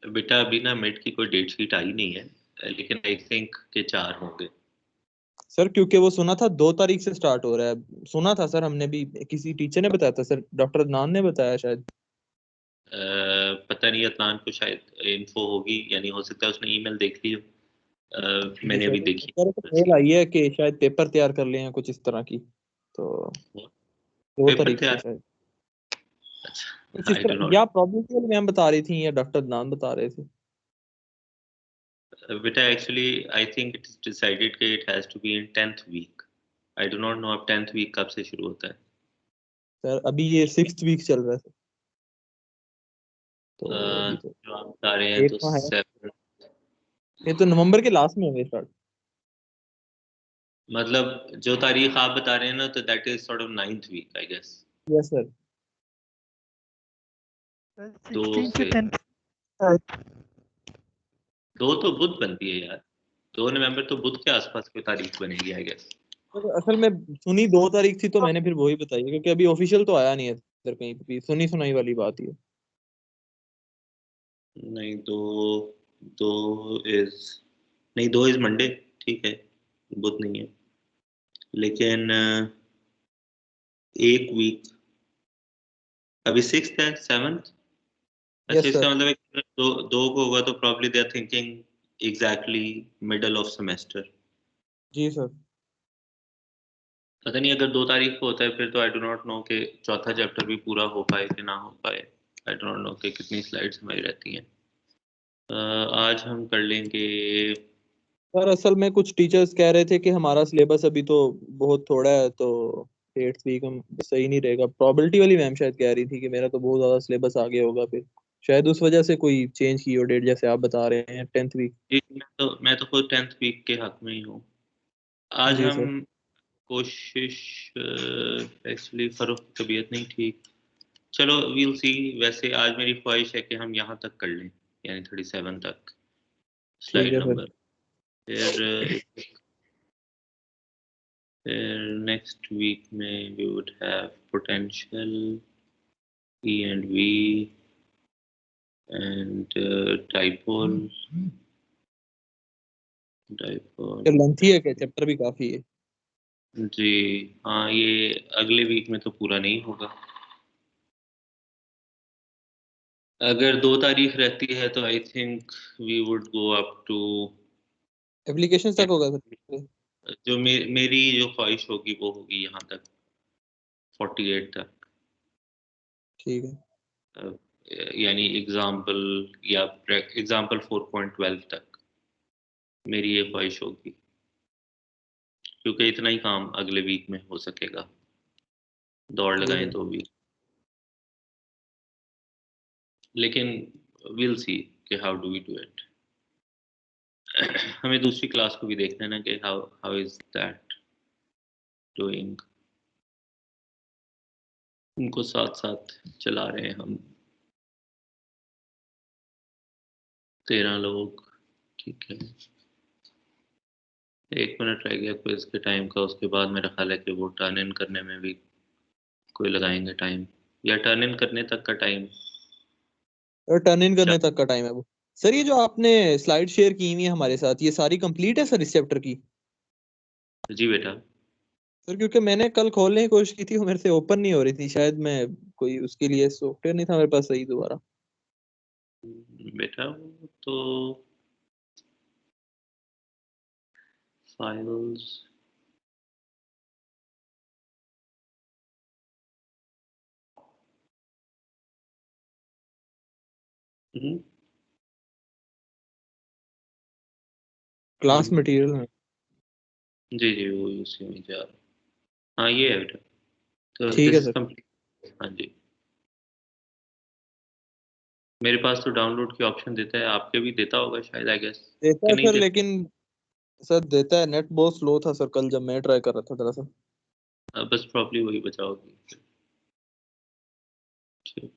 बेटा अभी ना मिड की कोई डेट शीट आई नहीं है, लेकिन आई थिंक के 4 होंगे। सर क्योंकि वो सुना था 2 तारीख से स्टार्ट हो रहा है, सुना था सर, हमने भी किसी टीचर ने बताया था सर, डॉक्टर अदनान ने बताया शायद। पता नहीं, अदनान को शायद इन्फो होगी, यानी हो सकता है उसने ईमेल देख ली हो। जी मैंने सर, अभी देखी सर को बस। मेल आई है कि शायद पेपर तैयार कर लिए हैं कुछ इस तरह की, तो दो पेपर तारीख से तैयार। शायद कुछ अच्छा, इस आई डू तरह, नॉट। या प्रॉब्लम वाली मैम बता रही थी या डॉक्टर अदनान बता रहे थे। बेटा actually I think it is decided कि it has to be in 10th week. I do not know अब 10th वीक कब से शुरू होता है। सर अभी ये 6th वीक चल रहा है सर, तो अभी तो जो आप बता रहे हैं एक तो माह है, 7, ये तो नवंबर के लास्ट में होंगे स्टार्ट। मतलब जो तारीख आप बता रहे हैं ना, तो that is sort of 9th week I guess. Yes sir. दो 16 से से 10। 2 तो बुध बनती है यार। 2 नवंबर तो बुध के आसपास कोई तारीख बनेगी आई गेस। तो असल में सुनी 2 तारीख थी, तो मैंने फिर वही बताई है, क्योंकि अभी ऑफिशियल तो आया नहीं है सर, कहीं पे भी सुनी सुनाई वाली बात ही है। नहीं, दो, दो इज नहीं, 2 इज मंडे, ठीक है, बुध नहीं है, लेकिन एक वीक अभी 6th है, 7th। अच्छा, यस इसका सर। मतलब है कि दो को होगा तो probably they are thinking exactly middle of semester. जी सर। पता नहीं, अगर 2 तारीख को होता है फिर तो आई डू नॉट नो कि चौथा चैप्टर भी पूरा हो पाए कि ना हो पाए। आई डू नॉट नो कि कितनी स्लाइड्स हमारी रहती हैं। आज हम कर लेंगे। सर असल में कुछ टीचर्स कह रहे थे कि हमारा सिलेबस अभी तो बहुत थोड़ा है, तो 8th वीक हम सही नहीं रहेगा। प्रोबेबिलिटी वाली मैम शायद कह रही थी कि मेरा तो बहुत ज्यादा सिलेबस आगे होगा, फिर शायद उस वजह से कोई चेंज की हो डेट, जैसे आप बता रहे हैं 10th वीक। जी, मैं तो खुद 10th वीक के हक में ही हूँ। आज जी हम सर। कोशिश, एक्चुअली फरूख की तबीयत नहीं ठीक। चलो वील सी। वैसे आज मेरी ख्वाहिश है कि हम यहाँ तक कर लें, यानी 37 तक ठीक स्लाइड है सर। नंबर। फिर फिर नेक्स्ट वीक में we would have potential, E and V and dipole. Dipole. Lengthy है क्या चैप्टर, भी काफी है। जी हाँ, ये अगले वीक में तो पूरा नहीं होगा। अगर 2 तारीख रहती है तो I think we would go up to, application तक होगा सर। जो मेरी जो ख्वाहिश होगी वो होगी यहाँ तक, 48 तक। ठीक है। अ, यानी एग्जाम्पल, या एग्जाम्पल 4.12 तक मेरी ये ख्वाहिश होगी, क्योंकि इतना ही काम अगले वीक में हो सकेगा। दौड़ जी लगाएं सर। 2 वीक, लेकिन विल सी कि how do we do it. हमें दूसरी क्लास को भी देखना है ना कि how how is that doing. उनको साथ साथ चला रहे हैं हम, 13 लोग। ठीक है, 1 मिनट रह गया क्विज के टाइम का, उसके बाद मेरा ख्याल है कि वो टर्न इन करने में भी कोई लगाएंगे टाइम, या टर्न इन करने तक का टाइम। और टर्न इन करने तक का टाइम है वो। सर ये जो आपने स्लाइड शेयर की हुई है हमारे साथ, ये सारी कंप्लीट है सर इस चैप्टर की। जी बेटा। सर क्योंकि मैंने कल खोलने की कोशिश की थी, वो मेरे से ओपन नहीं हो रही थी, शायद मैं कोई उसके लिए सॉफ्टवेयर नहीं था मेरे पास सही दोबारा। बेटा वो तो फाइल्स। क्लास मटेरियल में। जी जी, वो उसी में जा रहा। हाँ ये है बेटा, तो ठीक है दिस इज सर। कंप्लीट। हाँ जी, मेरे पास तो डाउनलोड की ऑप्शन देता है, आपके भी देता होगा शायद आई गेस, देता कि है नहीं सर, देता। लेकिन सर देता है, नेट बहुत स्लो था सर कल जब मैं ट्राई कर रहा था दरअसल। बस प्रॉब्लम वही बचा होगी। ठीक,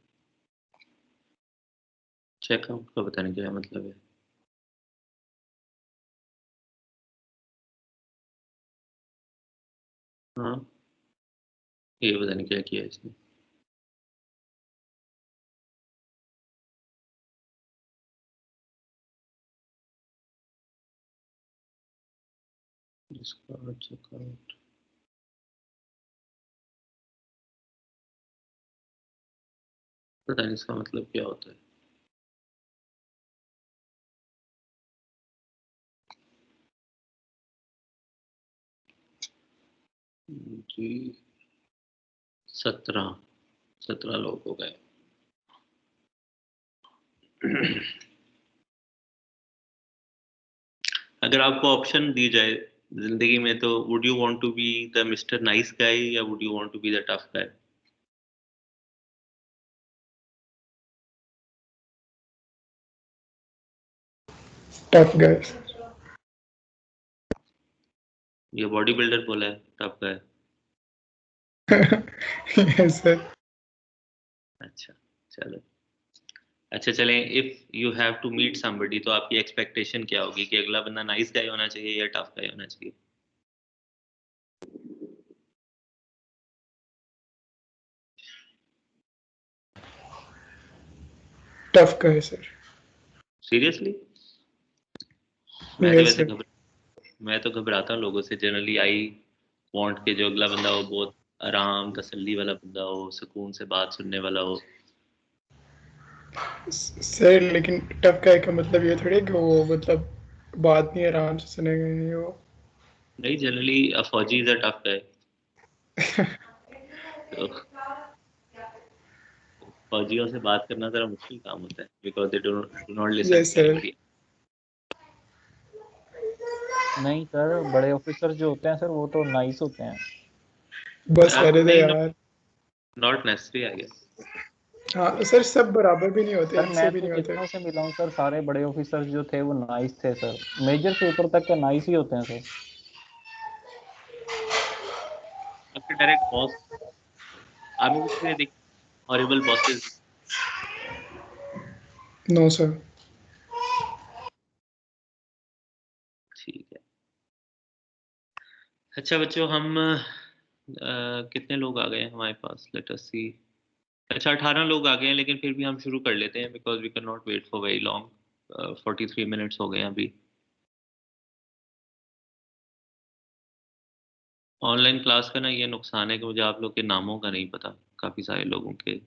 चेकआउट का पता नहीं क्या मतलब है। हाँ, ये पता नहीं क्या किया इसने। डिस्कार्ड चेकआउट, पता नहीं इसका मतलब क्या होता है। जी 17 लोग हो गए। अगर आपको ऑप्शन दी जाए जिंदगी में, तो would you want to be the mister nice guy या would you want to be the tough guy? Tough guy. ये बॉडी बिल्डर बोला है टफ गाय? Yes sir. अच्छा चलो, अच्छा चलें, if you have to meet somebody तो आपकी एक्सपेक्टेशन क्या होगी कि अगला बंदा नाइस गाय होना चाहिए या टफ गाय होना चाहिए? Tough guy sir. सीरियसली? मैं तो यस वैसे सर। मैं तो घबराता हूँ लोगों से जनरली। आई वांट के जो अगला बंदा हो बहुत आराम तसल्ली वाला बंदा हो, सुकून से बात सुनने वाला हो। सर लेकिन टफ गाय का मतलब ये थोड़ी है कि वो मतलब बात नहीं आराम से सुनेगा, नहीं वो। नहीं, जनरली अ फौजी इज अ टफ गाय। तो फौजियों से बात करना जरा मुश्किल काम होता है because they do not listen yes to sir. Anybody. नहीं सर, बड़े ऑफिसर जो होते हैं सर वो तो नाइस होते हैं। बस करे थे नहीं, यार। Not necessary I guess. हाँ सर, सब बराबर भी नहीं होते, सर एक से मैं भी तो नहीं होते। जितनों से मिला हूँ सर, सारे बड़े ऑफिसर जो थे वो नाइस थे सर। मेजर से ऊपर तक के नाइस ही होते हैं सर। आपके डायरेक्ट बॉस, आपने किसी ने देखी हॉरिबल बॉसेस? No sir. ठीक है। अच्छा बच्चों, हम कितने लोग आ गए हैं हमारे पास? लेट अस सी। अच्छा 18 लोग आ गए हैं, लेकिन फिर भी हम शुरू कर लेते हैं because we can not wait for very long. 43 minutes हो गए हैं अभी। ऑनलाइन क्लास का ना ये नुकसान है कि मुझे आप लोग के नामों का नहीं पता, काफ़ी सारे लोगों के।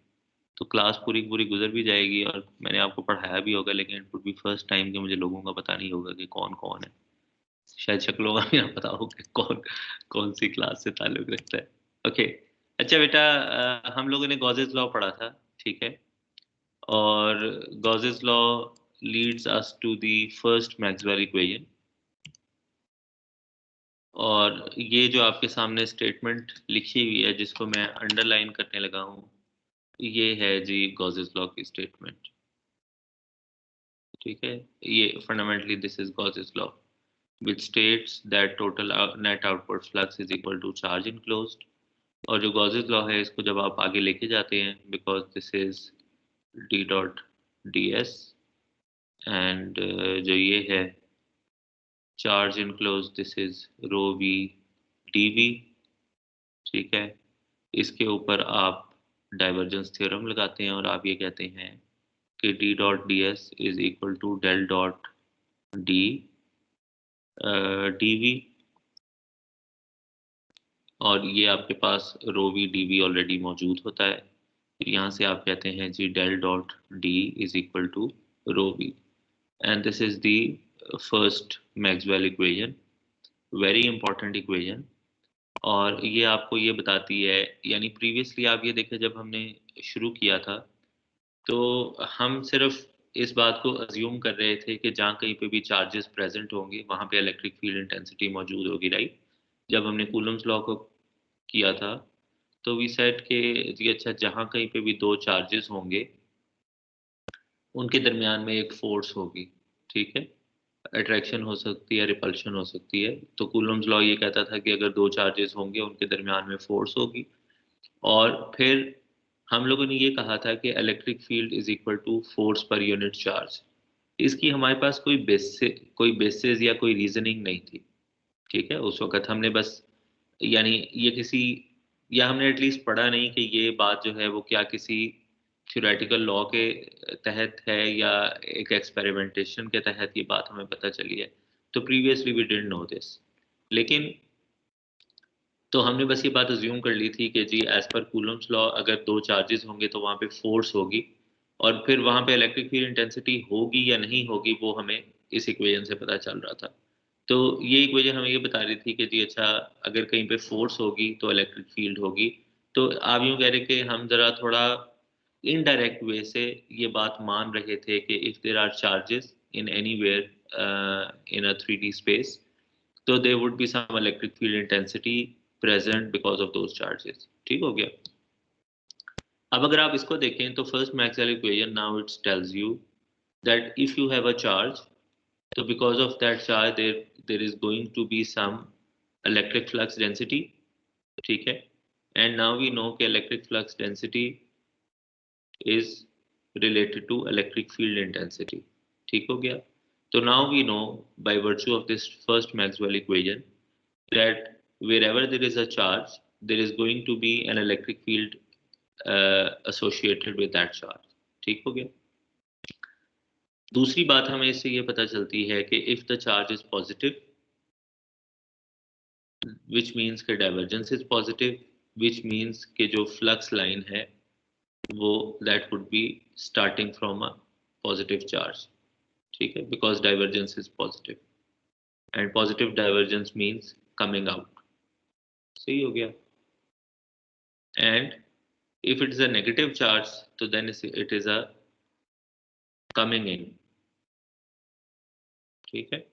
तो क्लास पूरी की पूरी गुजर भी जाएगी और मैंने आपको पढ़ाया भी होगा, लेकिन it would B first time कि मुझे लोगों का पता नहीं होगा कि कौन कौन है। शायद शक्लों का भी ना पता हो कि कौन कौन सी क्लास से ताल्लुक रखता है। ओके। अच्छा बेटा, हम लोगों ने गॉसेस लॉ पढ़ा था, ठीक है? और Gauss's law leads us to the first Maxwell equation. और ये जो आपके सामने स्टेटमेंट लिखी हुई है जिसको मैं अंडरलाइन करने लगा हूँ, ये है जी गॉसेस लॉ की स्टेटमेंट, ठीक है? ये fundamentally this is Gauss's law which states that total net output flux is equal to charge enclosed। और जो गॉसेस लॉ है इसको जब आप आगे लेके जाते हैं, because this is D dot D S, and जो ये है charge enclose this is rho we D V, ठीक है? इसके ऊपर आप डाइवर्जेंस थ्योरम लगाते हैं और आप ये कहते हैं कि D dot D S is equal to del dot D d V. और ये आपके पास rho we D V already मौजूद होता है। फिर यहाँ से आप कहते हैं जी del dot D is equal to rho V, and this is the first Maxwell equation, very important equation. और ये आपको ये बताती है, यानी प्रीवियसली आप ये देखें जब हमने शुरू किया था तो हम सिर्फ इस बात को अज्यूम कर रहे थे कि जहाँ कहीं पे भी चार्जेस प्रेजेंट होंगे वहाँ पे इलेक्ट्रिक फील्ड इंटेंसिटी मौजूद होगी, राइट? जब हमने कूलम्स लॉ को किया था तो वी सेट के जी अच्छा, जहाँ कहीं पे भी दो चार्जेस होंगे उनके दरमियान में एक फोर्स होगी, ठीक है? अट्रैक्शन हो सकती है, रिपल्शन हो सकती है। तो कूलम्स लॉ ये कहता था कि अगर दो चार्जेस होंगे उनके दरमियान में फोर्स होगी। और फिर हम लोगों ने ये कहा था कि electric field is equal to force per unit charge. इसकी हमारे पास कोई बेसिस या कोई रीजनिंग नहीं थी, ठीक है? उस वक्त हमने बस, यानी ये किसी, या हमने एटलीस्ट पढ़ा नहीं कि ये बात जो है वो क्या किसी थ्योरेटिकल लॉ के तहत है या एक एक्सपेरिमेंटेशन के तहत ये बात हमें पता चली है। तो previously we didn't know this. लेकिन तो हमने बस ये बात अज्यूम कर ली थी कि जी एज पर कूलम्स लॉ अगर दो चार्जेस होंगे तो वहाँ पे फोर्स होगी, और फिर वहाँ पे इलेक्ट्रिक फील्ड इंटेंसिटी होगी या नहीं होगी वो हमें इस इक्वेशन से पता चल रहा था। तो ये इक्वेशन हमें ये बता रही थी कि जी अच्छा अगर कहीं पे फोर्स होगी तो इलेक्ट्रिक फील्ड होगी। तो आप यूँ कह रहे कि हम ज़रा थोड़ा इनडायरेक्ट वे से ये बात मान रहे थे कि if there are charges in anywhere in a 3D space, तो there would be some electric field intensity present because of those charges। ठीक हो गया। अब अगर आप इसको देखें तो first Maxwell equation now it's tells you that if you have a charge, तो because of that charge there is going to be some electric flux density. ठीक है, एंड नाउ वी नो कि electric flux density is related to electric field intensity। ठीक हो गया। तो now we know by virtue of this first Maxwell equation that wherever there is a charge, there is going to be an electric field associated with that charge। ठीक हो गया। दूसरी बात हमें इससे ये पता चलती है कि if the charge is positive, which means कि divergence is positive, which means कि जो flux line है वो that would be starting from a positive charge। ठीक है, because divergence is positive and positive divergence means coming out। सही हो गया। and if it is a negative charge तो then it is a coming in। ठीक है,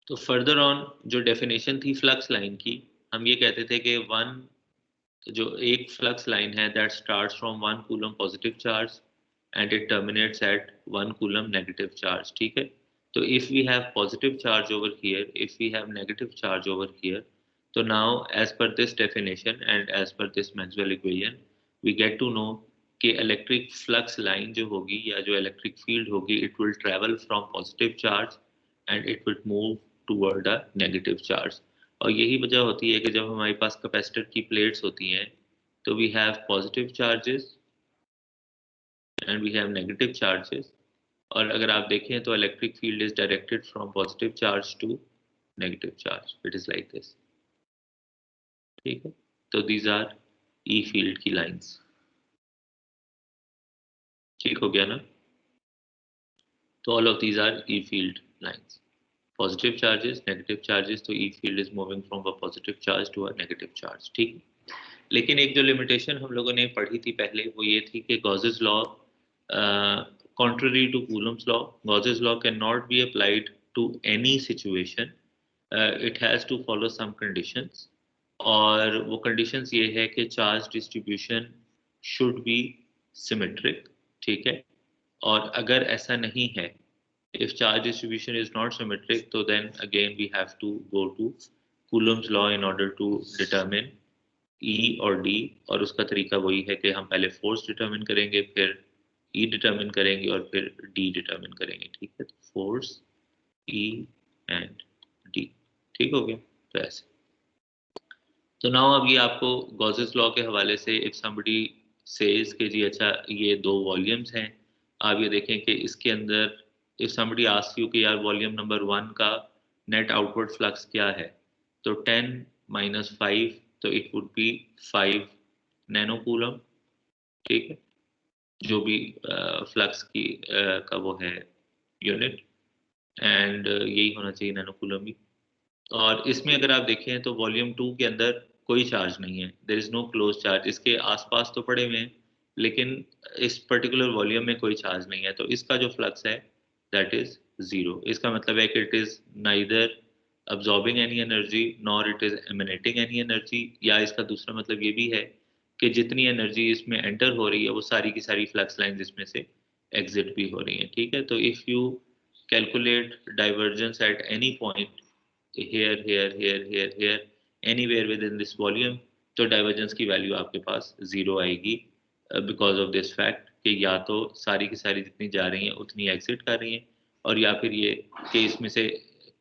तो further on जो डेफिनेशन थी फ्लक्स लाइन की, हम ये कहते थे कि वन जो एक फ्लक्स लाइन है that starts from 1 coulomb positive charge and it terminates at 1 coulomb negative charge. ठीक है, तो if we have positive charge over here, if we have negative charge over here, तो now as per this definition and as per this Maxwell equation we get to know कि electric flux line जो होगी या जो electric field होगी it will travel from positive charge and it will move toward a negative charge. और यही वजह होती है कि जब हमारे पास कैपेसिटर की प्लेट्स होती हैं तो we have positive charges and we have negative charges, और अगर आप देखें तो electric field is directed from positive charge to negative charge. It is like this. ठीक है, तो दीज आर ई फील्ड की लाइंस। ठीक हो गया ना। तो all of these are E field lines. Positive charges, negative charges, तो E field is moving from a positive charge to a negative charge. ठीक है, लेकिन एक जो लिमिटेशन हम लोगों ने पढ़ी थी पहले वो ये थी कि Gauss's law contrary to Coulomb's law, Gauss's law cannot be applied to any situation। it has to follow some conditions, और वो conditions ये है कि charge distribution should be symmetric। ठीक है, और अगर ऐसा नहीं है, if charge distribution is not symmetric, तो then again we have to go to Coulomb's law in order to determine E और D, और उसका तरीका वही है कि हम पहले फोर्स डिटरमिन करेंगे, फिर E डिटरमिन करेंगे और फिर D डिटरमिन करेंगे। ठीक है, तो फोर्स E एंड D। ठीक हो गया। तो ऐसे, तो नाउ अब ये आपको गॉसेस लॉ के हवाले से इफ समबडी सेज कि जी अच्छा ये दो वॉल्यूम्स हैं, आप ये देखें कि इसके अंदर इफ समबडी आस्क यू कि यार वॉल्यूम नंबर 1 का नेट आउटवर्ड फ्लक्स क्या है, तो 10 - 5, तो it would B 5 nano coulomb. ठीक है, जो भी फ्लक्स की का वो है यूनिट, एंड यही होना चाहिए नैनो कूलम भी। और इसमें अगर आप देखें तो वॉल्यूम 2 के अंदर कोई चार्ज नहीं है, there is no close charge. इसके आसपास तो पड़े हुए हैं लेकिन इस पर्टिकुलर वॉल्यूम में कोई चार्ज नहीं है, तो इसका जो फ्लक्स है दैट इज 0। इसका मतलब है कि it is neither absorbing any energy nor it is emanating any energy, या इसका दूसरा मतलब ये भी है कि जितनी एनर्जी इसमें एंटर हो रही है वो सारी की सारी फ्लक्स लाइंस इसमें से एग्जिट भी हो रही हैं। ठीक है, तो if you calculate divergence at any point here anywhere within this volume, तो डाइवर्जेंस की वैल्यू आपके पास 0 आएगी बिकॉज ऑफ दिस फैक्ट कि या तो सारी की सारी जितनी जा रही हैं उतनी एग्जिट कर रही हैं, और या फिर ये कि इसमें से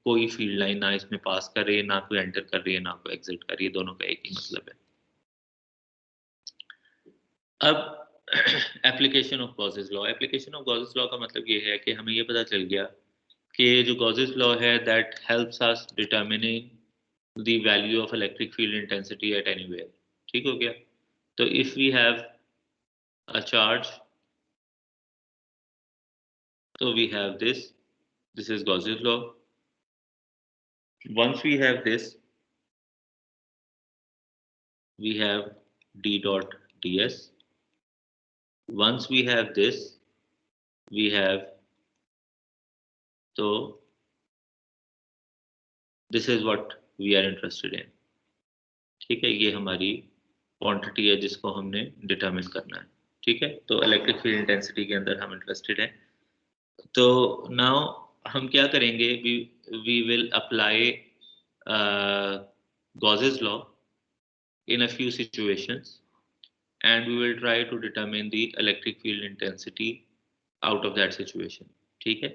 कोई फील्ड लाइन ना इसमें पास कर रही है, ना कोई एंटर कर रही है, ना कोई एग्जिट कर रही है, दोनों का एक ही मतलब है। अब application of Gauss's law. Application of Gauss's law का मतलब ये है कि हमें ये पता चल गया कि जो गॉसेस लॉ है that helps us determining the value of electric field intensity at anywhere. ठीक हो गया। तो if we have a charge, so we have this is Gauss's law. Once we have this, we have d dot ds. Once we have this, we have, so this is what we are interested in। ठीक है, ये हमारी quantity है जिसको हमने determine करना है। ठीक है, तो इलेक्ट्रिक फील्ड इंटेंसिटी के अंदर हम इंटरेस्टेड हैं। तो नाउ हम क्या करेंगे, we will apply Gauss's law in a few situations and we will try to determine the electric field intensity out of that situation। ठीक है,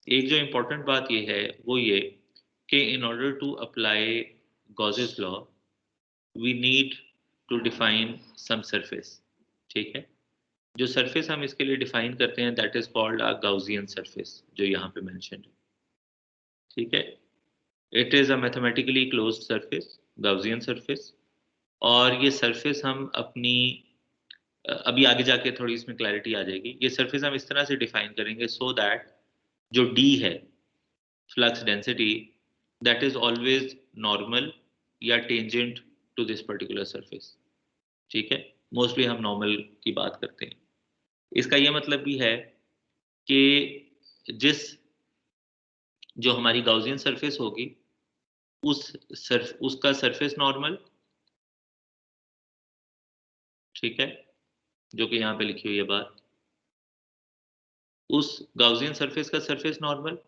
एक जो इम्पोर्टेंट बात ये है वो ये कि in order to apply Gauss's law we need to define some surface। ठीक है, जो सरफेस हम इसके लिए डिफाइन करते हैं that is called a Gaussian surface, जो यहाँ पे मेंशन्ड है। ठीक है, it is a mathematically closed surface, Gaussian surface. और ये सरफेस हम अपनी अभी आगे जाके थोड़ी इसमें क्लैरिटी आ जाएगी। ये सरफेस हम इस तरह से डिफाइन करेंगे सो दैट जो डी है flux density that is always normal या tangent to this particular surface. ठीक है, मोस्टली हम नॉर्मल की बात करते हैं। इसका ये मतलब भी है कि जो हमारी गाउसियन सरफेस होगी उसका सरफेस नॉर्मल, ठीक है, जो कि यहाँ पे लिखी हुई है बात, उस गाउसियन सरफेस का सरफेस नॉर्मल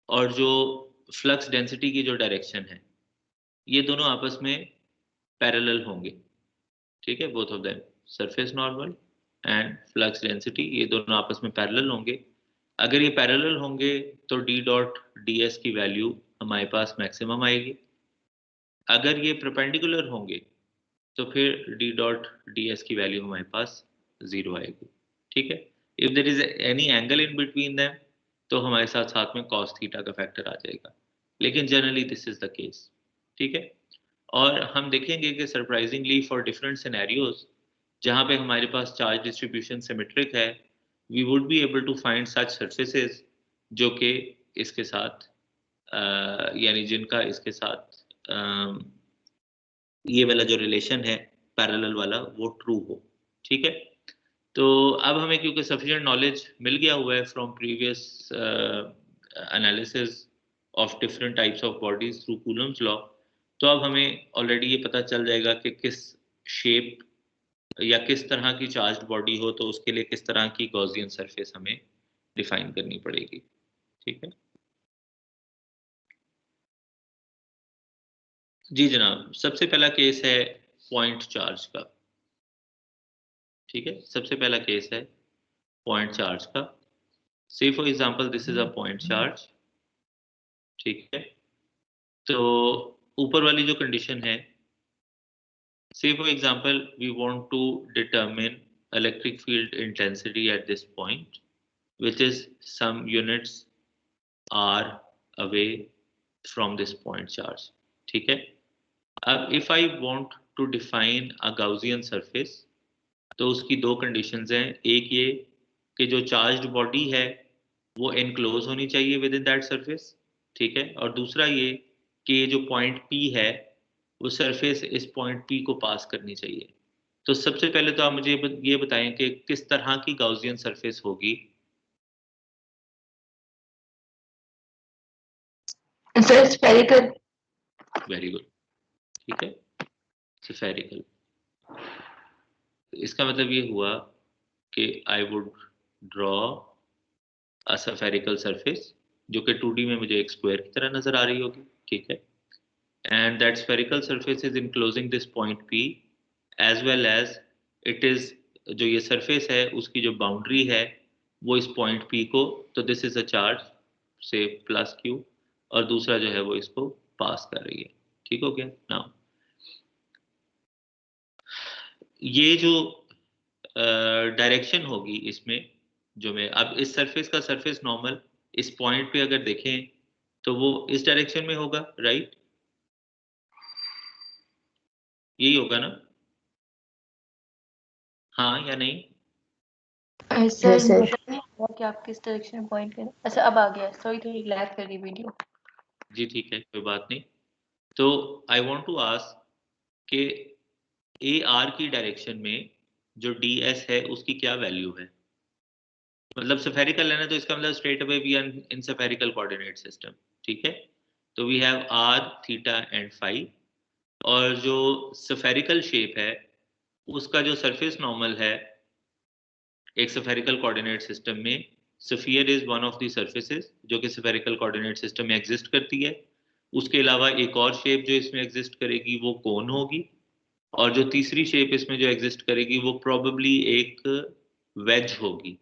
और जो फ्लक्स डेंसिटी की जो डायरेक्शन है ये दोनों आपस में पैरेलल होंगे। ठीक है, both of them, surface normal and flux density, ये दोनों आपस में पैरेलल होंगे। अगर ये पैरेलल होंगे तो डी डॉट डी एस की वैल्यू हमारे पास मैक्सिमम आएगी। अगर ये परपेंडिकुलर होंगे तो फिर डी डॉट डी एस की वैल्यू हमारे पास 0 आएगी। ठीक है, if there is any angle in between them तो हमारे साथ साथ में कॉस थीटा का फैक्टर आ जाएगा, लेकिन generally this is the case. ठीक है, और हम देखेंगे कि सरप्राइजिंगली फॉर डिफरेंट सिनेरियोज जहाँ पे हमारे पास चार्ज डिस्ट्रीब्यूशन सिमेट्रिक है, we would be able to find such surfaces जो कि इसके साथ यानी जिनका इसके साथ ये वाला जो रिलेशन है पैरेलल वाला वो ट्रू हो। ठीक है, तो अब हमें क्योंकि सफिशिएंट नॉलेज मिल गया हुआ है from previous analysis of different types of bodies through Coulomb's law, तो अब हमें ऑलरेडी ये पता चल जाएगा कि किस शेप या किस तरह की चार्ज्ड बॉडी हो तो उसके लिए किस तरह की गॉसियन सरफेस हमें डिफाइन करनी पड़ेगी। ठीक है जी जनाब, सबसे पहला केस है पॉइंट चार्ज का। ठीक है, सबसे पहला केस है पॉइंट चार्ज का। से for example this is a point charge. ठीक है, तो ऊपर वाली जो कंडीशन है, say for example we want to determine electric field intensity at this point, which is some units are away from this point charge। ठीक है, अब if I want to define a Gaussian surface तो उसकी दो conditions हैं। एक ये कि जो चार्ज्ड बॉडी है वो एनक्लोज होनी चाहिए विद इन दैट सरफेस। ठीक है, और दूसरा ये कि ये जो पॉइंट पी है वो सरफेस इस पॉइंट पी को पास करनी चाहिए। तो सबसे पहले तो आप मुझे ये बताएं कि किस तरह की गाउसियन सरफेस होगी। स्फेरिकल। वेरी गुड, ठीक है, स्फेरिकल। इसका मतलब ये हुआ कि I would draw a spherical surface जो कि 2D में मुझे एक स्क्वायर की तरह नजर आ रही होगी। ठीक है, and that spherical surface is enclosing this point P as well as it is, जो ये सरफेस है उसकी जो बाउंड्री है वो इस पॉइंट P को, तो दिस इज अ चार्ज से प्लस Q और दूसरा जो है वो इसको पास कर रही है। ठीक हो गया। नाउ ये जो डायरेक्शन होगी इसमें, जो मैं अब इस सरफेस का सरफेस नॉर्मल इस पॉइंट पे अगर देखें तो वो इस डायरेक्शन में होगा, राइट? यही होगा ना? हाँ या नहीं? Sir Yes, sir. नजर नहीं आ रहा कि आप किस डायरेक्शन में पॉइंट करें। अच्छा अब आ गया, सॉरी थोड़ी लैग कर रही वीडियो। जी ठीक है, कोई बात नहीं। तो आई वांट टू आस्क कि ए आर की डायरेक्शन में जो डी एस है उसकी क्या वैल्यू है? मतलब सफेरिकल लेना तो इसका मतलब straight away we are in spherical coordinate system, ठीक है? तो we have R, theta and phi, और जो सफेरिकल शेप है उसका जो सरफेस नॉर्मल है एक सफेरिकल कोऑर्डिनेट सिस्टम में, sphere is one of the surfaces जो कि सफेरिकल कोऑर्डिनेट सिस्टम में एग्जिस्ट करती है। उसके अलावा एक और शेप जो इसमें एग्जिस्ट करेगी वो कोन होगी, और जो तीसरी शेप इसमें जो एग्जिस्ट करेगी वो प्रोबेबली एक वेज होगी।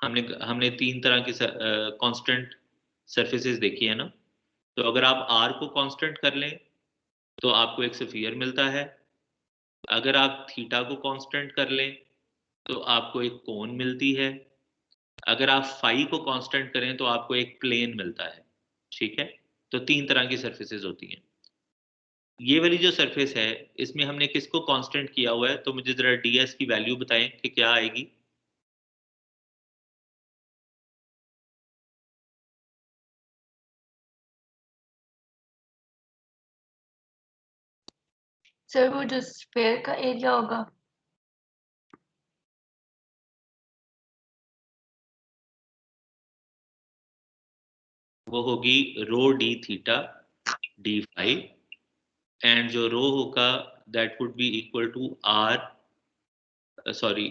हमने हमने तीन तरह की कांस्टेंट सरफेसेस देखी है ना। तो अगर आप आर को कांस्टेंट कर लें तो आपको एक स्फीयर मिलता है, अगर आप थीटा को कांस्टेंट कर लें तो आपको एक कोन मिलती है, अगर आप फाई को कांस्टेंट करें तो आपको एक प्लेन मिलता है, ठीक है? तो तीन तरह की सरफेसेस होती हैं। ये वाली जो सरफेस है इसमें हमने किसको कांस्टेंट किया हुआ है? तो मुझे जरा डीएस की वैल्यू बताएं कि क्या आएगी। सर वो जो स्फेयर का एरिया होगा। वो होगी rho d theta d phi, and जो रो होगा that would be equal to r, sorry,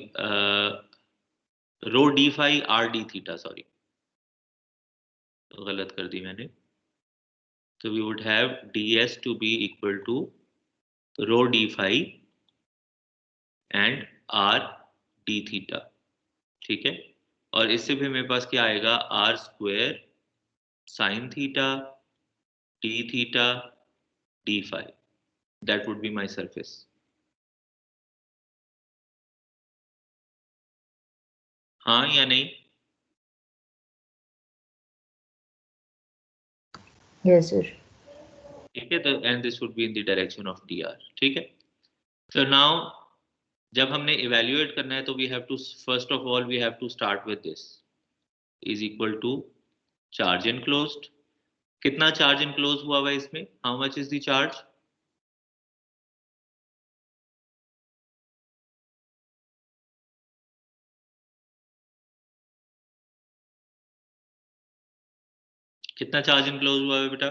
rho d phi r d theta, sorry गलत कर दी मैंने। तो we would have d S to be equal to rho d phi and r d theta, ठीक है? और इससे भी मेरे पास क्या आएगा? R square sine theta D theta d phi, that would be my surface. हाँ या नहीं? Yes, sir. ठीक है, तो and this would be in the direction of D R, ठीक है? तो नाउ जब हमने इवेल्युएट करना है तो we have to, first of all we have to start with this is equal to charge enclosed. कितना चार्ज इनक्लोज हुआ हुआ है इसमें? How much is the charge? कितना चार्ज इनक्लोज हुआ है बेटा?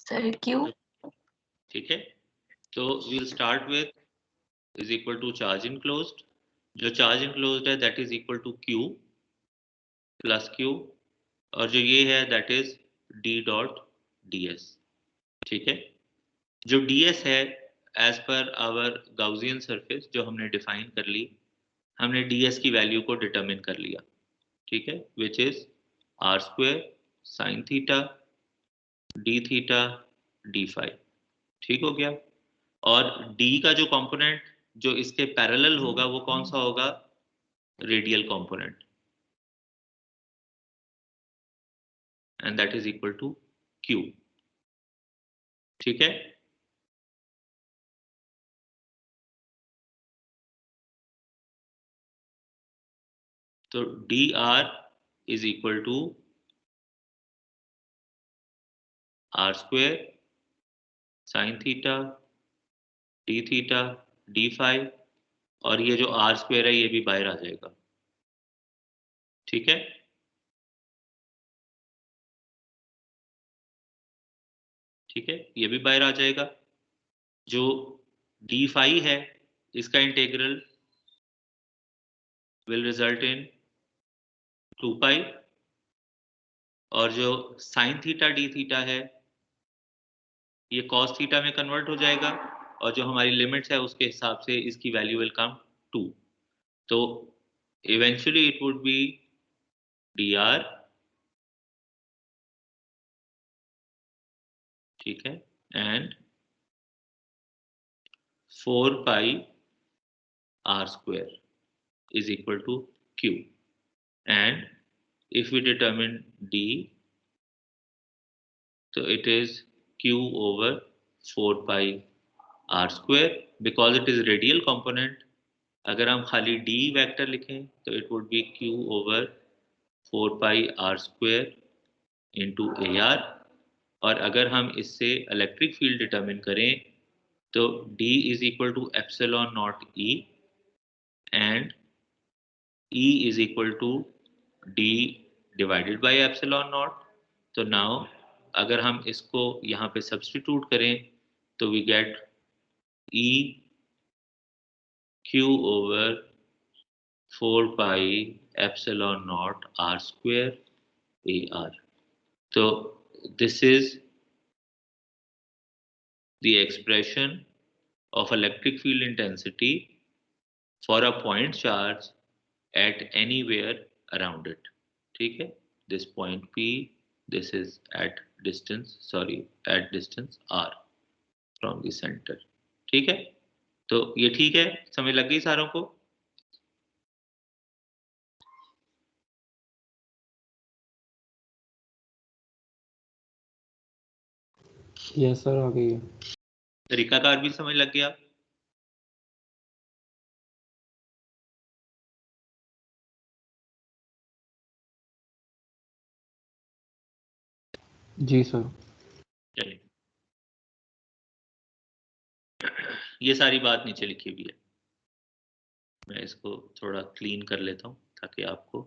Sir Q. ठीक है, तो we'll start with is equal to charge enclosed. जो चार्ज इनक्लोज्ड है that is equal to Q plus Q, और जो ये है that is D dot D S, ठीक है? जो डी एस है as per our Gaussian surface जो हमने डिफाइन कर ली, हमने डी एस की वैल्यू को डिटरमिन कर लिया, ठीक है? Which is R square sine theta D theta D phi, ठीक हो गया? और d का जो कंपोनेंट जो इसके पैरेलल होगा वो कौन सा होगा? Radial component, and that is equal to q, ठीक है? तो D R is equal to R square sine theta D theta D phi, और ये जो आर स्क्वायर है ये भी बाहर आ जाएगा, ठीक है? ठीक है, ये भी बाहर आ जाएगा। जो डी फाइव है इसका इंटीग्रल विल रिजल्ट इन 2 पाई, और जो साइन थीटा डी थीटा है ये कॉस थीटा में कन्वर्ट हो जाएगा, और जो हमारी लिमिट्स है उसके हिसाब से इसकी वैल्यू विल कम 2। तो eventually it would B D R, ठीक है, and 4 pi r square is equal to q, and if we determine d, so it is q over 4 pi r square, because it is radial component. अगर हम खाली d vector लिखें तो it would be q over 4 pi r square into ar, और अगर हम इससे electric field determine करें तो d is equal to epsilon naught e and e is equal to d divided by epsilon naught. तो now अगर हम इसको यहाँ पे सब्स्टिट्यूट करें तो we get e q over 4 pi epsilon naught r square ar. So this is the expression of electric field intensity for a point charge at anywhere around it. ठीक है, this point P, this is at distance r from the center. ठीक है, तो ये ठीक है, समझ लग गई सारों को? यस सर, आ गई है। तरीकाकार भी समझ लग गया? जी सर। चलिए, ये सारी बात नीचे लिखी हुई है, मैं इसको थोड़ा क्लीन कर लेता हूँ ताकि आपको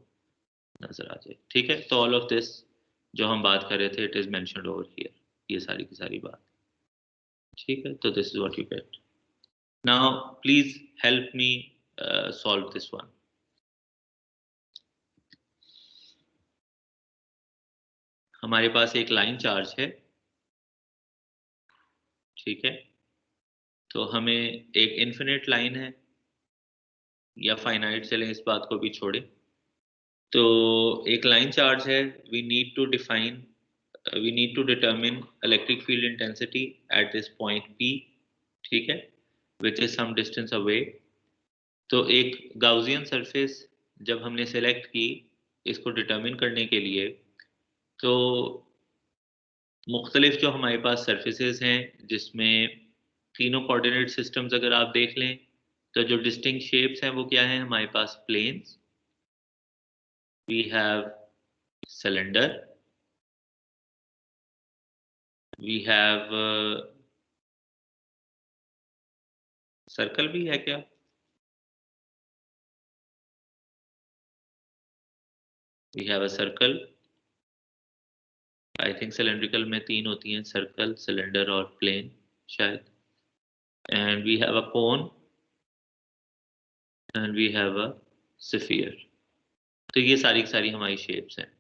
नजर आ जाए। ठीक है, तो ऑल ऑफ दिस जो हम बात कर रहे थे, it is mentioned over here, ये सारी की सारी बात। ठीक है, तो this is what you get. Now please help me solve this one. हमारे पास एक लाइन चार्ज है, ठीक है, तो हमें एक इन्फिनिट लाइन है या फाइनाइट, चलें इस बात को भी छोड़े, तो एक लाइन चार्ज है, we need to determine electric field intensity at this point P, ठीक है, which is some distance away. तो एक गाउसियन सरफेस जब हमने सेलेक्ट की इसको डिटरमिन करने के लिए, तो मुख्तलिफ जो हमारे पास सरफेसेस हैं जिसमें तीनों कोऑर्डिनेट सिस्टम्स अगर आप देख लें तो जो डिस्टिंक्ट शेप्स हैं वो क्या हैं हमारे पास? Planes, we have cylinder, we have circle भी है क्या? We have a circle, I think cylindrical में तीन होती हैं, सर्कल, सिलेंडर और प्लेन शायद, and we have a cone and we have a sphere. तो ये सारी की सारी हमारी शेप्स हैं।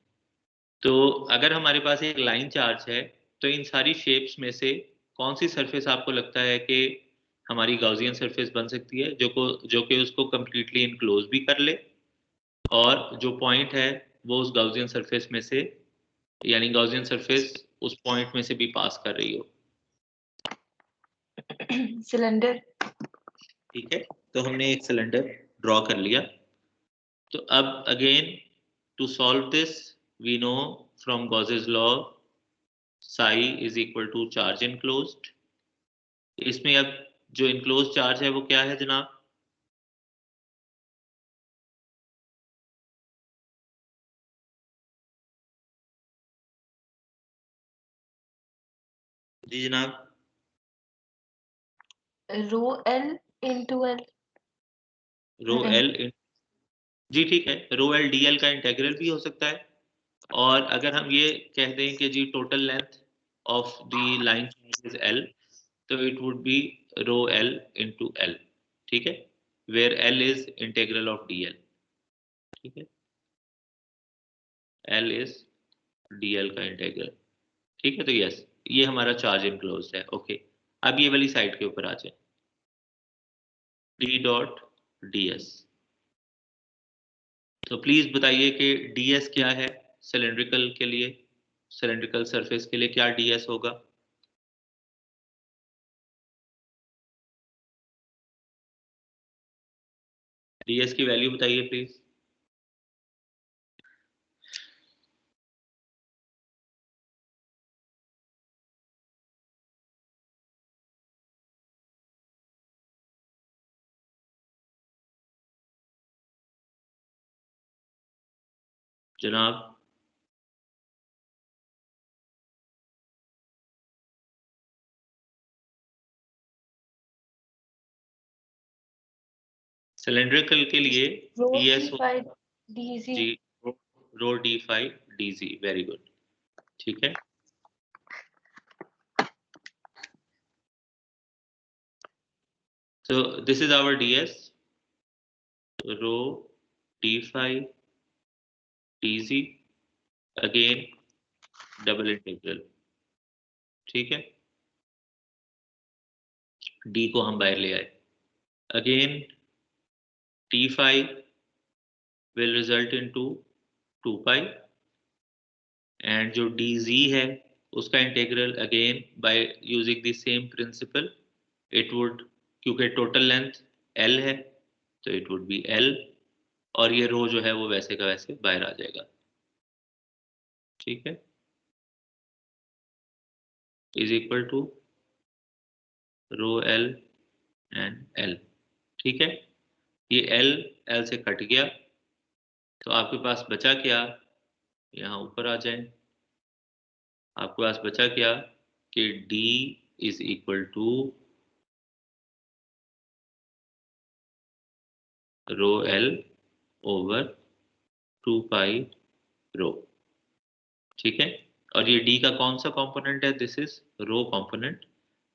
तो अगर हमारे पास एक लाइन चार्ज है तो इन सारी शेप्स में से कौन सी सरफेस आपको लगता है कि हमारी गाउसियन सरफेस बन सकती है जो कि उसको कम्प्लीटली इनक्लोज भी कर ले और जो पॉइंट है वो उस गाउसियन सरफेस में से, यानी गाउसियन सरफेस उस पॉइंट में से भी पास कर रही हो? सिलेंडर। ठीक है, तो हमने एक सिलेंडर ड्रॉ कर लिया। तो अब again to solve this we know from Gauss's law psi is equal to charge enclosed. इसमें अब जो इनक्लोज चार्ज है वो क्या है जनाब? जी जनाब। Rho L into L. Rho L, जी ठीक है, रो एल डी एल का इंटेग्रल भी हो सकता है, और अगर हम ये कह दें कि जी total length of the line is L, तो it would be rho L into L, ठीक है, where L is integral of d L, ठीक है, एल इज डी एल का इंटेग्रल, ठीक है। तो यस, ये हमारा चार्ज इनक्लोज है। ओके, अब ये वाली साइड के ऊपर आ जाए, डी डॉट डी एस। तो प्लीज बताइए कि डी एस क्या है सिलेंड्रिकल के लिए, सिलेंड्रिकल सरफेस के लिए क्या डी एस होगा? ds की वैल्यू बताइए प्लीज। जनाब सिलेंड्रिकल के लिए रो ds d5 dz जी रो d5 dz, वेरी गुड, ठीक है। So this is our ds, rho d5 dz, again double integral, ठीक है। d को हम बाहर ले आए, again t5 will result into 2 pi and जो dz है उसका integral again by using the same principle it would, क्योंकि टोटल लेंथ l है तो इट वुड बी l, और ये रो जो है वो वैसे का वैसे बाहर आ जाएगा, ठीक है, is equal to rho l and l, ठीक है। ये l l से कट गया तो आपके पास बचा क्या, यहाँ ऊपर आ जाए, आपके पास बचा क्या कि d is equal to rho l over 2 pi rho, ठीक है। और ये d का कौन सा कंपोनेंट है, this is rho component,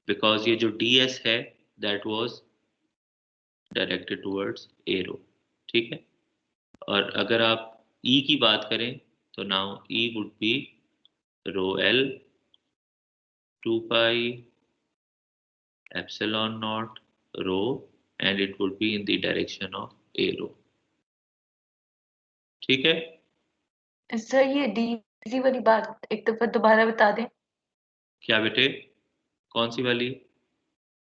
because ये जो ds है that was directed towards a rho, ठीक है। और अगर आप e की बात करें तो now e would be rho l 2 pi epsilon naught rho and it would be in the direction of a rho, ठीक है। सर ये dz वाली बात एक दफा दोबारा बता दें। क्या बेटे, कौन सी वाली?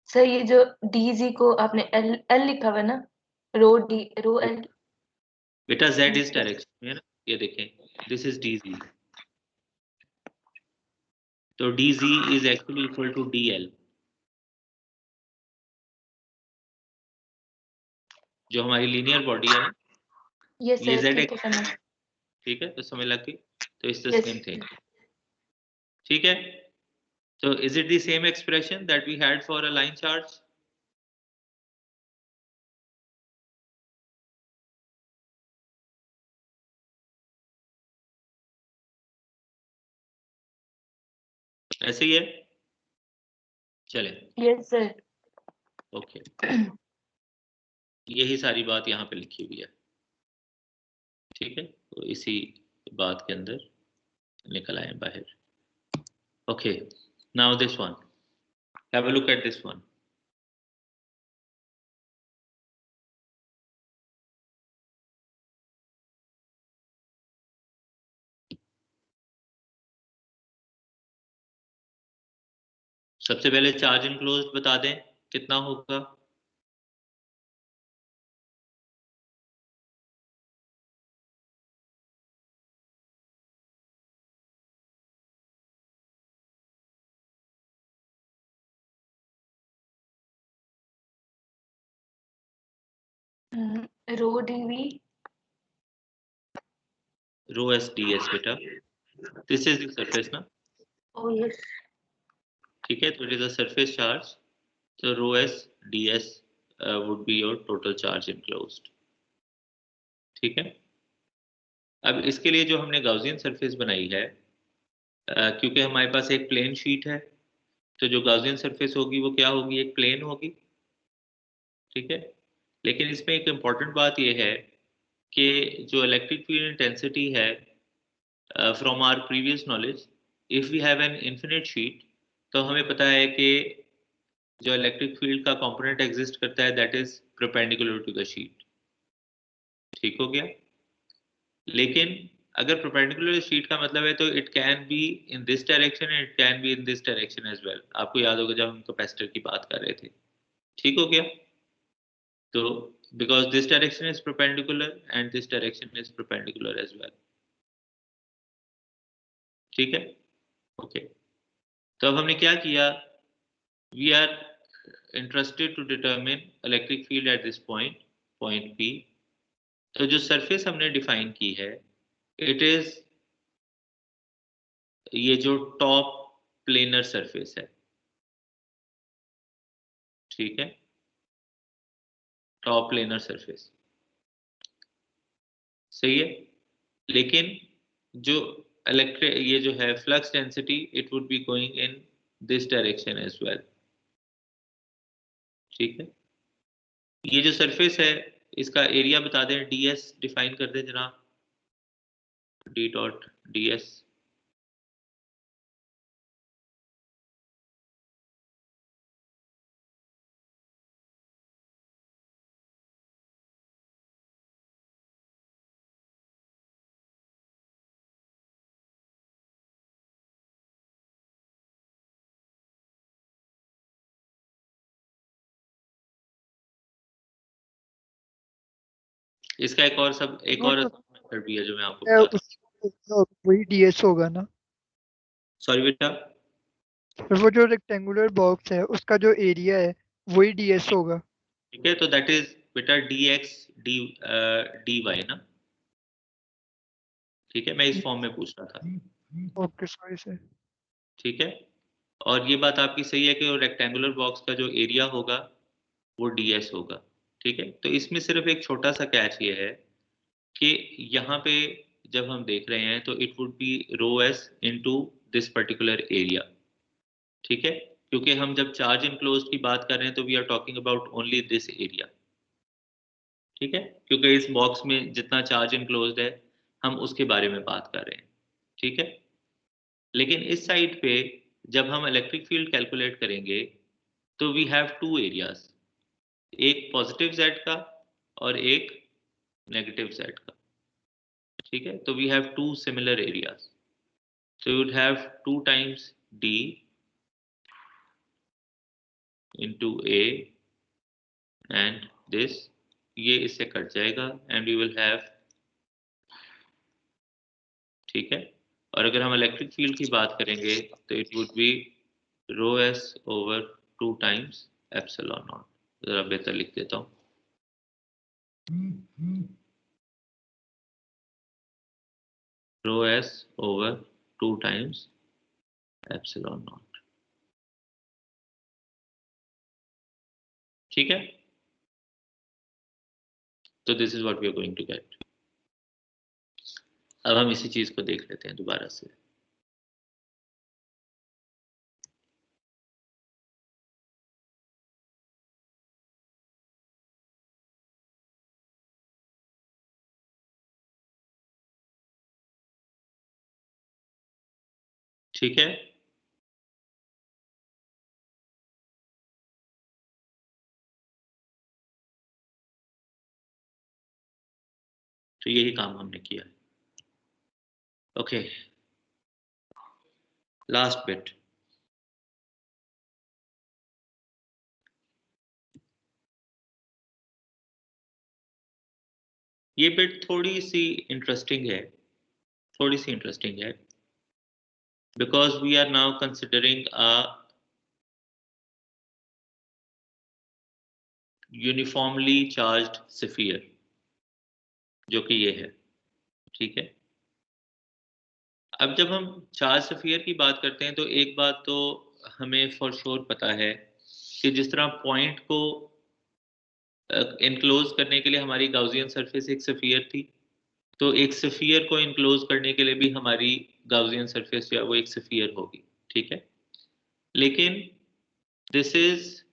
सर ये जो dz को आपने l l लिखा हुआ है ना, रो l बेटा z इस डायरेक्शन में है ना, ये देखें दिस इज dz, तो dz is actually equal to dl, जो हमारी लीनियर बॉडी है ना, यस ये सर z ठीक है समझ। ठीक है, तो समझ लग गई, तो it's the yes same thing, ठीक है। So is it the same expression that we had for a line charge? ऐसे ही है, चले, यस सर। ओके, यही सारी बात यहाँ पे लिखी हुई है, ठीक है, तो इसी बात के अंदर निकल आए बाहर। Okay, now this one, have a look at this one. सबसे पहले चार्ज इनक्लोज्ड बता दें कितना होगा। Rho dv rho S d S बेटा, दिस इज द सरफेस ना, ओ यस ठीक है, तो it is a surface charge, तो rho S d S would be your total charge enclosed, ठीक है। अब इसके लिए जो हमने गाउसियन सरफेस बनाई है, क्योंकि हमारे पास एक प्लेन शीट है, तो जो गाउसियन सरफेस होगी वो क्या होगी, एक प्लेन होगी, ठीक है। लेकिन इसमें एक इम्पॉर्टेंट बात यह है कि जो इलेक्ट्रिक फील्ड इंटेंसिटी है, from our previous knowledge, if we have an infinite sheet, तो हमें पता है कि जो इलेक्ट्रिक फील्ड का कंपोनेंट एग्जिस्ट करता है that is perpendicular to the sheet, ठीक हो गया। लेकिन अगर परपेंडिकुलर शीट का मतलब है तो it can be in this direction and it can be in this direction as well, आपको याद होगा जब हम कैपेसिटर की बात कर रहे थे, ठीक हो गया। तो because this direction is perpendicular and this direction is perpendicular as well. ठीक है, ओके। तो अब हमने क्या किया, we are interested to determine electric field at this point, point P। तो जो सरफेस हमने डिफाइन की है, इट इज ये जो टॉप प्लेनर सरफेस है, ठीक है, टॉप प्लेनर सरफेस, सही है। लेकिन जो ये जो है flux density, it would be going in this direction as well, ठीक है। ये जो सरफेस है, इसका एरिया बता दें, ds डिफाइन कर दें जनाब, d डॉट ds। इसका एक और मेथड भी है जो मैं आपको बताता हूँ। वही ds होगा ना? सॉरी बेटा, वो जो रेक्टेंगुलर बॉक्स है उसका जो एरिया है वही ds होगा, ठीक है। तो दैट इज बेटा dx dy ना, ठीक है। मैं इस फॉर्म में पूछ रहा था, ओके सॉरी सर। ठीक है। और ये बात आपकी सही है कि रेक्टेंगुलर बॉक्स का जो एरिया होगा वो ds होगा, ठीक है। तो इसमें सिर्फ एक छोटा सा कैच ये है कि यहाँ पे जब हम देख रहे हैं तो it would be rho S into this particular area, ठीक है। क्योंकि हम जब चार्ज इनक्लोज्ड की बात कर रहे हैं तो we are talking about only this area, ठीक है। क्योंकि इस बॉक्स में जितना चार्ज इनक्लोज्ड है हम उसके बारे में बात कर रहे हैं, ठीक है। लेकिन इस साइड पे जब हम इलेक्ट्रिक फील्ड कैलकुलेट करेंगे तो वी हैव टू एरियाज, एक पॉजिटिव z का और एक नेगेटिव z का, ठीक है। तो we have two similar areas, so you would have 2 times d into a and this, ये इससे कट जाएगा and we will have, ठीक है। और अगर हम इलेक्ट्रिक फील्ड की बात करेंगे तो it would be rho S over 2 times epsilon naught. जरा बेहतर लिख देता हूँ, rho S over 2 times epsilon naught, ठीक है। तो this is what we are going to get. अब हम इसी चीज को देख लेते हैं दोबारा से। ठीक है, तो यही काम हमने किया। Okay, last bit. ये बिट थोड़ी सी इंटरेस्टिंग है, because we are now considering a uniformly charged sphere, जो कि ये है, ठीक है। अब जब हम चार्ज स्फीयर की बात करते हैं तो एक बात तो हमें फॉर श्योर पता है कि जिस तरह पॉइंट को इनक्लोज करने के लिए हमारी गाउसियन सरफेस एक स्फीयर थी, तो एक स्फीयर को इनक्लोज करने के लिए भी हमारी गाउसियन सरफेस जो है वो एक स्फीयर होगी, ठीक है। लेकिन this is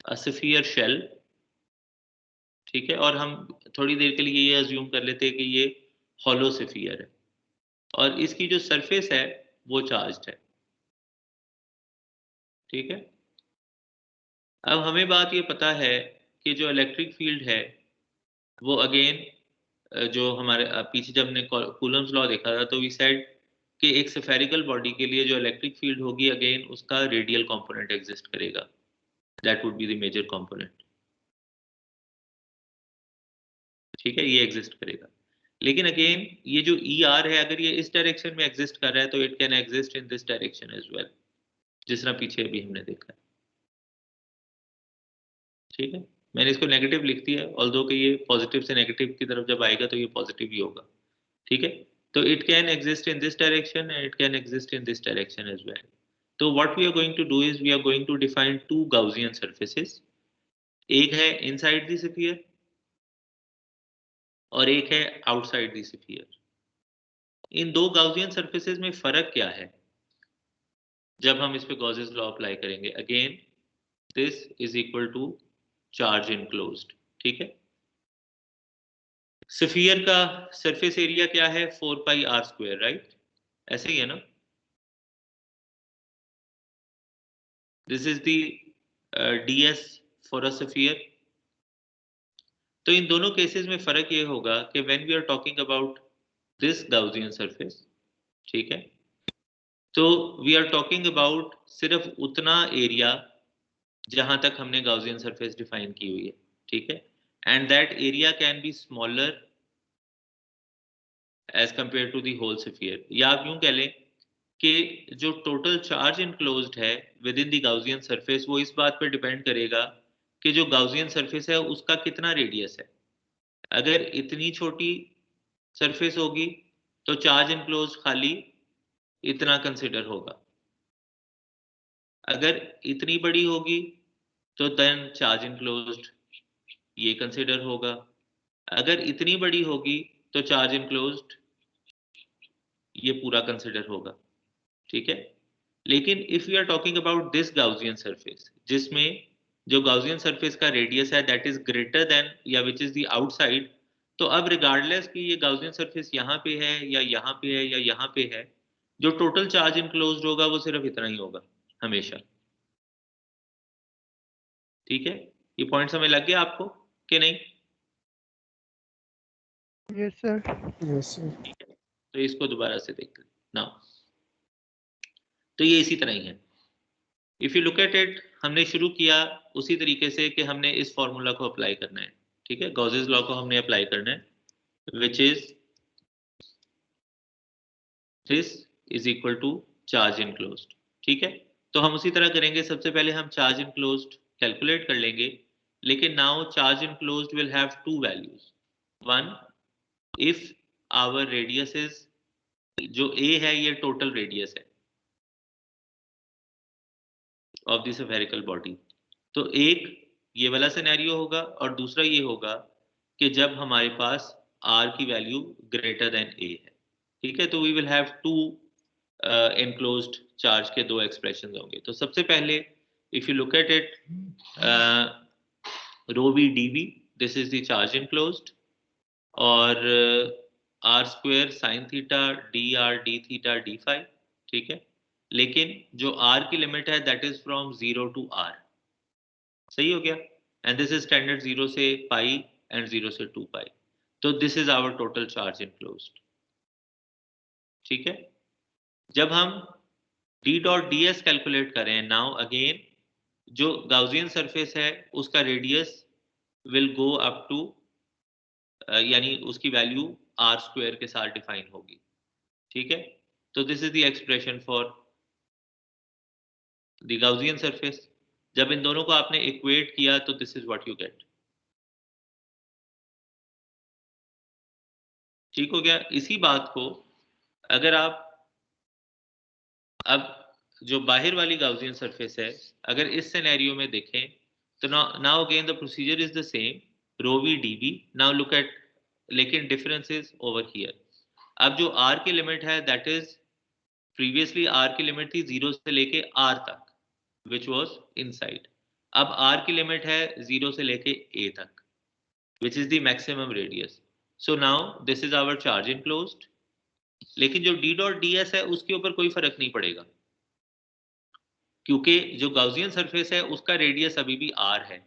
a sphere shell, ठीक है। और हम थोड़ी देर के लिए ये अज्यूम कर लेते हैं कि ये हॉलो स्फीयर है और इसकी जो सरफेस है वो चार्ज्ड है, ठीक है। अब हमें बात ये पता है कि जो इलेक्ट्रिक फील्ड है वो अगेन जो हमारे पीछे जब हमने कूलम्स लॉ देखा था तो वी सेड कि एक स्फेरिकल बॉडी के लिए जो इलेक्ट्रिक फील्ड होगी अगेन उसका रेडियल कंपोनेंट एग्जिस्ट करेगा, that would be the major component, ठीक है, ये एग्जिस्ट करेगा। लेकिन अगेन ये जो ई आर है, अगर ये इस डायरेक्शन में एग्जिस्ट कर रहा है तो it can exist in this direction as well, जिस तरह पीछे अभी हमने देखा है। ठीक है, मैंने इसको नेगेटिव लिख दिया, ऑल्दो कि ये पॉजिटिव से नेगेटिव की तरफ जब आएगा तो ये पॉजिटिव ही होगा। ठीक है, तो it can exist in this direction and it can exist in this direction as well. तो what we are going to do is we are going to define two Gaussian surfaces, एक है inside the sphere और एक है outside the sphere. इन दो Gaussian surfaces में फर्क क्या है जब हम इस पे गॉसेस लॉ अप्लाई करेंगे? Again this is equal to charge enclosed. ठीक है, स्फीयर का सरफेस एरिया क्या है? 4 पाई आर स्क्वायर, राइट? ऐसे ही है ना? This is the ds for a sphere. तो इन दोनों केसेस में फर्क ये होगा कि when we are talking about this Gaussian surface, ठीक है, तो वी आर टॉकिंग अबाउट सिर्फ उतना एरिया जहां तक हमने गाउसियन सरफेस डिफाइन की हुई है। ठीक है, and that area can be smaller as compare to the whole sphere. या आप यूं कह लें कि जो टोटल चार्ज इनक्लोज्ड है within the Gaussian surface, वो इस बात पर डिपेंड करेगा कि जो गाउसियन सरफेस है उसका कितना रेडियस है। अगर इतनी छोटी सरफेस होगी तो चार्ज इनक्लोज खाली इतना कंसिडर होगा, अगर इतनी बड़ी होगी तो देन चार्ज इनक्लोज्ड ये कंसिडर होगा, अगर इतनी बड़ी होगी तो चार्ज इनक्लोज्ड ये पूरा कंसिडर होगा। ठीक है, लेकिन if you are talking about this Gaussian surface, जिसमें जो गाउसियन सरफेस का रेडियस है दैट इज ग्रेटर देन या विच इज द आउटसाइड, तो अब रिगार्डलेस कि ये गाउसियन सरफेस यहाँ पे है या यहाँ पे है या यहाँ पे है, जो टोटल चार्ज इनक्लोज्ड होगा वो सिर्फ इतना ही होगा हमेशा। ठीक है, ये पॉइंट समझ लग गया आपको कि नहीं? Yes sir. Yes sir. ठीक है, तो इसको दोबारा से देखते ना, तो ये इसी तरह ही है। If you look at it, हमने शुरू किया उसी तरीके से कि हमने इस फॉर्मूला को अप्लाई करना है। ठीक है, गॉसेस लॉ को हमने अप्लाई करना है, which is this is equal to charge enclosed. ठीक है, तो हम उसी तरह करेंगे। सबसे पहले हम चार्ज इनक्लोज्ड कैलकुलेट कर लेंगे, लेकिन now charge enclosed will have two values. One, if our radius is, जो a है ये टोटल रेडियस है ऑफ द स्फेरिकल बॉडी, तो एक ये वाला सिनेरियो होगा और दूसरा ये होगा कि जब हमारे पास r की वैल्यू ग्रेटर देन a है। ठीक है, तो we will have to enclosed charge के दो एक्सप्रेशन होंगे। तो सबसे पहले if you look at it, rho we D v, this is the charge enclosed, और r square sine theta d r d theta d phi. ठीक है, लेकिन जो r की लिमिट है that is from 0 to r। सही हो गया, एंड दिस इज स्टैंडर्ड 0 से पाई एंड 0 से 2 पाई। तो this is our total charge enclosed. ठीक है, जब हम d dot D s calculate करें, नाउ अगेन जो गाउसियन सरफेस है उसका radius will go up to, यानी उसकी वैल्यू r स्क्वायर के साथ डिफाइन होगी। ठीक है, तो this is the expression for the Gaussian surface. जब इन दोनों को आपने इक्वेट किया तो this is what you get. ठीक हो गया। इसी बात को अगर आप अब जो बाहर वाली गाउसियन सरफेस है अगर इस सिनेरियो में देखें तो now again the procedure is the same, rho we D v. Now look at, लेकिन डिफरेंस इज ओवर हियर। अब जो r की लिमिट है दैट इज, प्रीवियसली r की लिमिट थी 0 से लेके r तक विच वाज इनसाइड। अब r की लिमिट है 0 से लेके a तक which is the maximum radius. So now this is our charge enclosed, लेकिन जो d डॉट डी एस है उसके ऊपर कोई फर्क नहीं पड़ेगा, क्योंकि जो गाउसियन सरफेस है उसका रेडियस अभी भी r है,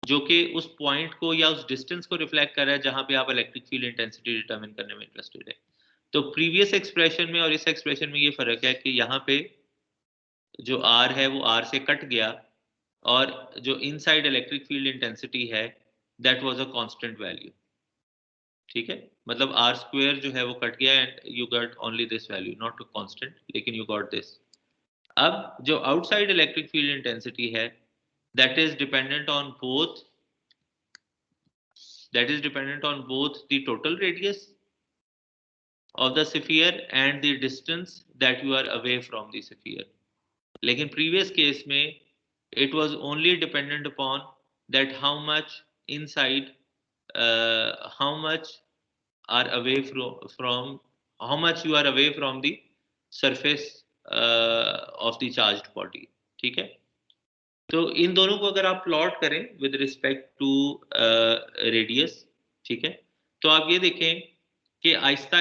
जो कि उस पॉइंट को या उस डिस्टेंस को रिफ्लेक्ट कर रहा है जहां पे आप इलेक्ट्रिक फील्ड इंटेंसिटी डिटरमिन करने में इंटरेस्टेड है। तो प्रीवियस एक्सप्रेशन में और इस एक्सप्रेशन में ये फर्क है कि यहाँ पे जो r है वो r से कट गया और जो इनसाइड इलेक्ट्रिक फील्ड इंटेंसिटी है that was a constant value. ठीक है, मतलब आर स्क्वायर जो है वो कट गया and you got only this value, not constant, लेकिन यू गॉट दिस। अब जो आउटसाइड इलेक्ट्रिक फील्ड इंटेंसिटी है that is dependent on both the total radius of the sphere and the distance that you are away from the sphere. लेकिन previous case में it was only dependent upon that how much inside how much are away from how much you are away from the surface of the charged body। ठीक है, तो इन दोनों को अगर आप प्लॉट करें विद रिस्पेक्ट टू रेडियस, ठीक है, तो आप ये देखें कि आहिस्ता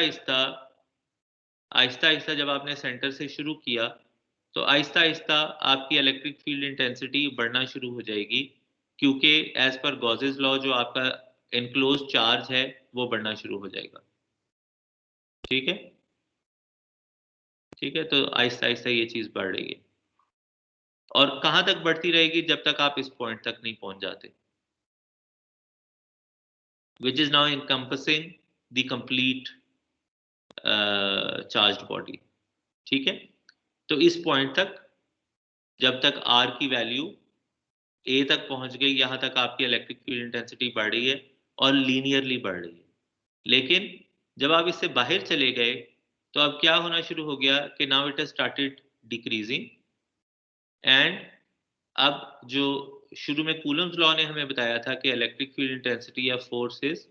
आहिस्ता जब आपने सेंटर से शुरू किया तो आहिस्ता आहिस्ता आपकी इलेक्ट्रिक फील्ड इंटेंसिटी बढ़ना शुरू हो जाएगी, क्योंकि एज पर गॉसेस लॉ जो आपका एनक्लोज चार्ज है वो बढ़ना शुरू हो जाएगा। ठीक है, ठीक है, तो आहिस्ता आहिस्ता ये चीज बढ़ रही है और कहां तक बढ़ती रहेगी, जब तक आप इस पॉइंट तक नहीं पहुंच जाते, which is now encompassing the complete charged body। ठीक है, तो इस पॉइंट तक जब तक R की वैल्यू A तक पहुंच गई, यहां तक आपकी इलेक्ट्रिक फील्ड इंटेंसिटी बढ़ रही है और लीनियरली बढ़ रही है। लेकिन जब आप इससे बाहर चले गए तो अब क्या होना शुरू हो गया कि now it has started decreasing, and अब जो शुरू में कूलम्स लॉ ने हमें बताया था कि इलेक्ट्रिक फील्ड इंटेंसिटी या force is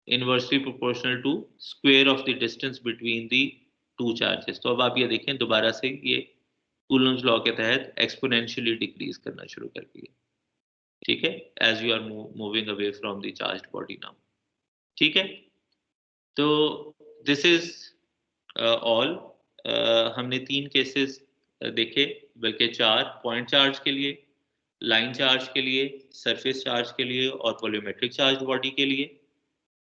inversely proportional to square of the distance between the two charges, तो अब आप ये देखें दोबारा से ये कूलम्स लॉ के तहत एक्सपोनेंशियली डिक्रीज करना शुरू कर दिया। ठीक है, as you are moving away from the charged body now. ठीक है, तो दिस इज ऑल। हमने 3 केसेस देखे, बल्कि 4, पॉइंट चार्ज के लिए, लाइन चार्ज के लिए, सरफेस चार्ज के लिए और वॉल्यूमेट्रिक चार्ज बॉडी के लिए,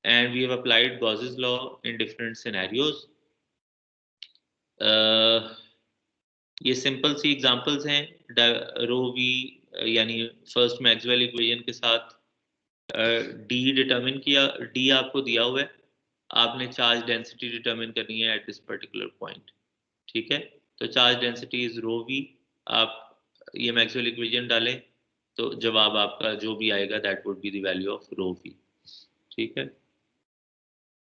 and we have applied Gauss's law in different scenarios. ये सिंपल सी एग्जांपल्स हैं रो वी यानी फर्स्ट मैक्सवेल इक्वेशन के साथ डी डिटरमिन किया, डी आपको दिया हुआ है, आपने चार्ज डेंसिटी डिटरमिन करनी है एट दिस पर्टिकुलर पॉइंट। ठीक है, तो charge density is rho v, आप ये मैक्सवेल इक्वेशन डालें तो जवाब आपका जो भी आएगा that would be the value of rho v. ठीक है,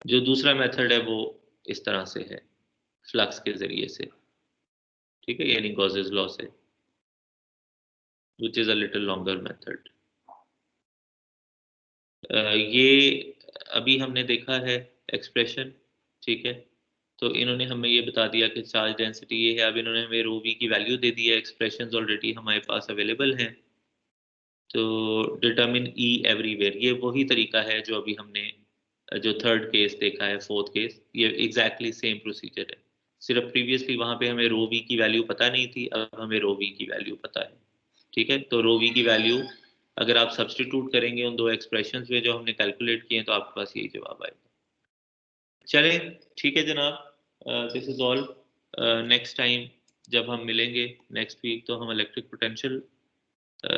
जो दूसरा मेथड है वो इस तरह से है, फ्लक्स के जरिए से। ठीक है, यानी गॉसेस लॉ से, which is a little longer method. ये अभी हमने देखा है एक्सप्रेशन। ठीक है, तो इन्होंने हमें ये बता दिया कि चार्ज डेंसिटी ये है, अब इन्होंने हमें रो वी की वैल्यू दे दी है, एक्सप्रेशंस ऑलरेडी हमारे पास अवेलेबल हैं, तो डिटरमिन ई एवरीवेयर, ये वही तरीका है जो अभी हमने जो थर्ड केस देखा है, फोर्थ केस, ये एग्जैक्टली सेम प्रोसीजर है, सिर्फ प्रीवियसली वहां पे हमें रो वी की वैल्यू पता नहीं थी, अब हमें रो वी की वैल्यू पता है। ठीक है, तो रो वी की वैल्यू अगर आप सब्स्टिट्यूट करेंगे उन 2 एक्सप्रेशंस में जो हमने कैलकुलेट किए हैं तो आपके पास यही जवाब आएगा। चलें, ठीक है जनाब, this is all. Next time जब हम मिलेंगे नेक्स्ट वीक तो हम इलेक्ट्रिक पोटेंशियल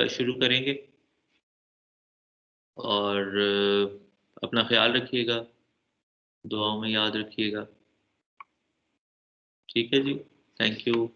शुरू करेंगे, और अपना ख्याल रखिएगा, दुआओं में याद रखिएगा। ठीक है जी, थैंक यू।